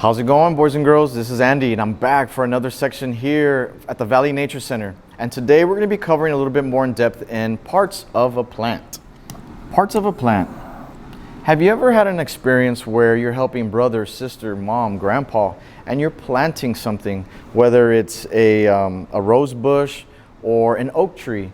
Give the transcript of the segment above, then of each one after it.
How's it going, boys and girls? This is Andy, and I'm back for another section here at the Valley Nature Center. And today we're going to be covering a little bit more in depth in parts of a plant. Parts of a plant. Have you ever had an experience where you're helping brother, sister, mom, grandpa, and you're planting something, whether it's a rose bush or an oak tree?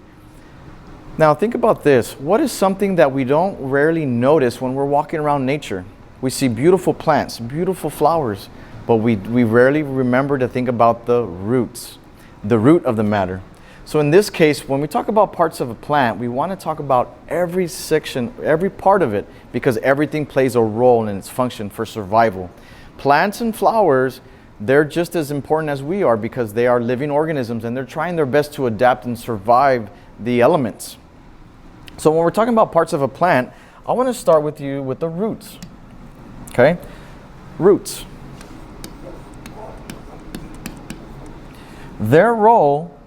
Now think about this. What is something that we don't rarely notice when we're walking around nature? We see beautiful plants, beautiful flowers, but we rarely remember to think about the roots, the root of the matter. So in this case, when we talk about parts of a plant, we want to talk about every section, every part of it, because everything plays a role in its function for survival. Plants and flowers, they're just as important as we are because they are living organisms and they're trying their best to adapt and survive the elements. So when we're talking about parts of a plant, I want to start with you with the roots. Okay, roots. Their role,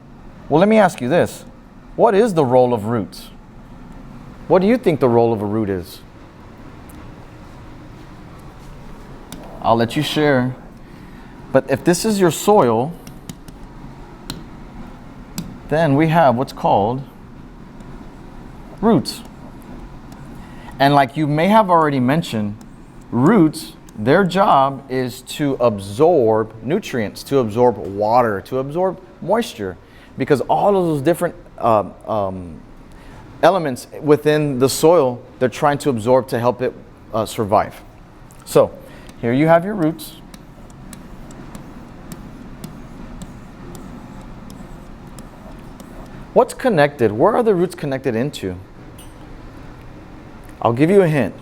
well, let me ask you this. What is the role of roots? What do you think the role of a root is? I'll let you share. But if this is your soil, then we have what's called roots. And like you may have already mentioned, roots, their job is to absorb nutrients, to absorb water, to absorb moisture, because all of those different elements within the soil, they're trying to absorb to help it survive. So here you have your roots. What's connected? Where are the roots connected into? I'll give you a hint.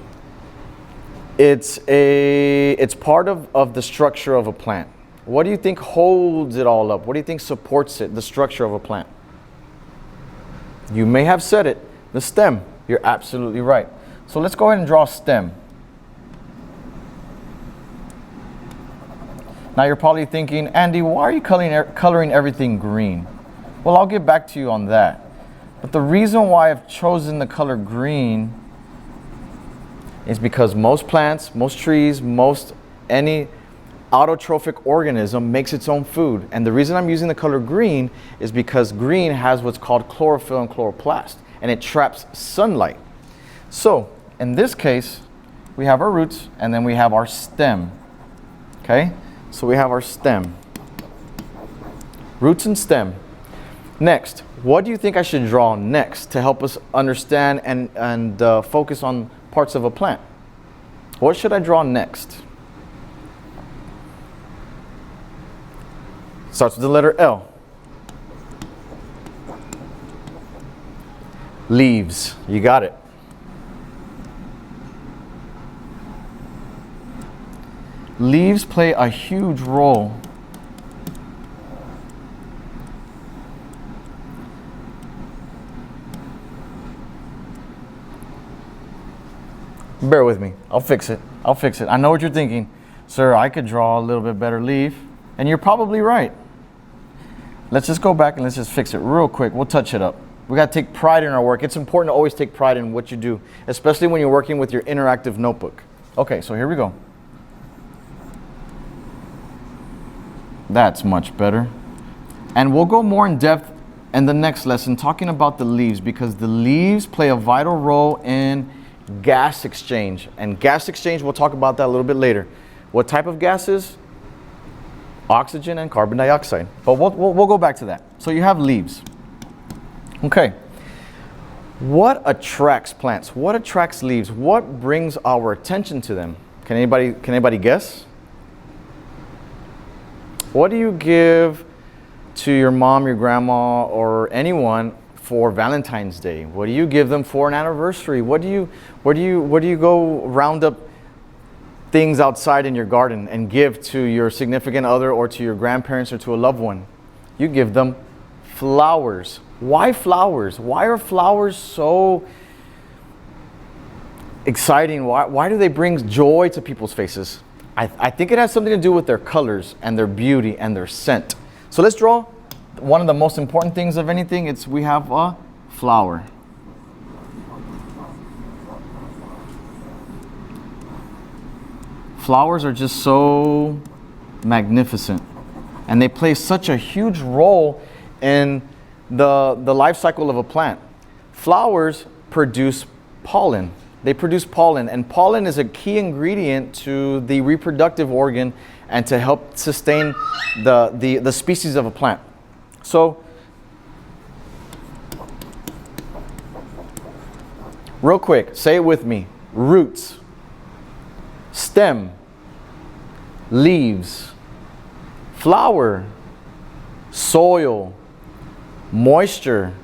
It's part of the structure of a plant. What do you think holds it all up? What do you think supports it, the structure of a plant? You may have said it, the stem. You're absolutely right. So let's go ahead and draw a stem. Now you're probably thinking, Andy, why are you coloring everything green? Well, I'll get back to you on that. But the reason why I've chosen the color green is because most plants, most trees, any autotrophic organism makes its own food. And the reason I'm using the color green is because green has what's called chlorophyll and chloroplast, and it traps sunlight. So in this case, we have our roots and then we have our stem. Okay, so we have our stem. Roots and stem. Next, what do you think I should draw next to help us understand and focus on parts of a plant? What should I draw next? Starts with the letter L. Leaves. You got it. Leaves play a huge role . Bear with me. I'll fix it. I know what you're thinking. Sir, I could draw a little bit better leaf. And you're probably right. Let's just go back and let's just fix it real quick. We'll touch it up. We got to take pride in our work. It's important to always take pride in what you do, especially when you're working with your interactive notebook. Okay, so here we go. That's much better. And we'll go more in depth in the next lesson talking about the leaves, because the leaves play a vital role in gas exchange. And gas exchange, we'll talk about that a little bit later. What type of gases? Oxygen and carbon dioxide. But we'll go back to that. So you have leaves. Okay. What attracts plants? What attracts leaves? What brings our attention to them? Can anybody guess? What do you give to your mom, your grandma, or anyone for Valentine's Day? What do you give them for an anniversary? Where do you go round up things outside in your garden and give to your significant other or to your grandparents or to a loved one? You give them flowers. Why flowers? Why are flowers so exciting? Why do they bring joy to people's faces? I think it has something to do with their colors and their beauty and their scent. So let's draw one of the most important things of anything. We have a flower. Flowers are just so magnificent. And they play such a huge role in the life cycle of a plant. Flowers produce pollen. They produce pollen, and pollen is a key ingredient to the reproductive organ and to help sustain the species of a plant. So, real quick, say it with me. Roots, stem, leaves, flower, soil, moisture,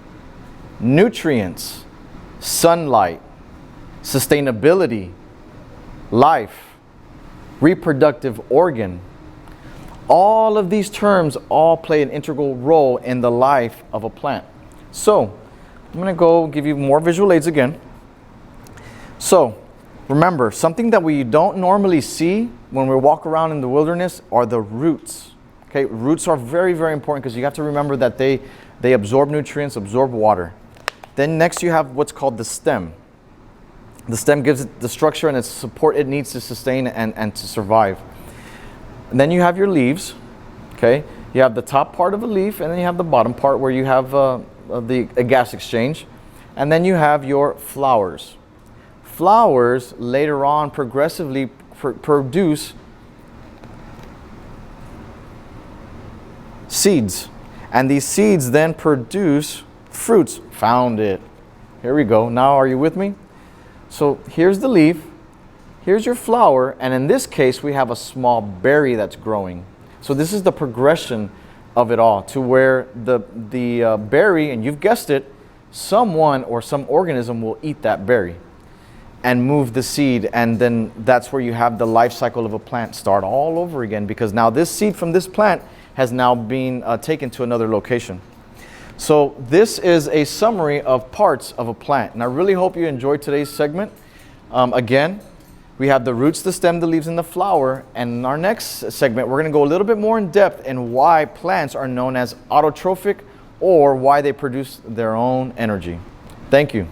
nutrients, sunlight, sustainability, life, reproductive organ. All of these terms all play an integral role in the life of a plant. So, I'm going to go give you more visual aids again. So, remember, something that we don't normally see when we walk around in the wilderness are the roots. Okay, roots are very, very important because you have to remember that they absorb nutrients, absorb water. Then next you have what's called the stem. The stem gives it the structure and its support it needs to sustain and to survive. And then you have your leaves. Okay, you have the top part of a leaf, and then you have the bottom part where you have a gas exchange. And then you have your flowers. Flowers later on progressively produce seeds, and these seeds then produce fruits. Found it. Here we go. Now are you with me? So here's the leaf, here's your flower, and in this case we have a small berry that's growing. So this is the progression of it all to where the berry, and you've guessed it, someone or some organism will eat that berry and move the seed, and then that's where you have the life cycle of a plant start all over again, because now this seed from this plant has now been taken to another location. So this is a summary of parts of a plant, and I really hope you enjoyed today's segment. Again, we have the roots, the stem, the leaves, and the flower, and in our next segment we're going to go a little bit more in depth in why plants are known as autotrophic, or why they produce their own energy. Thank you.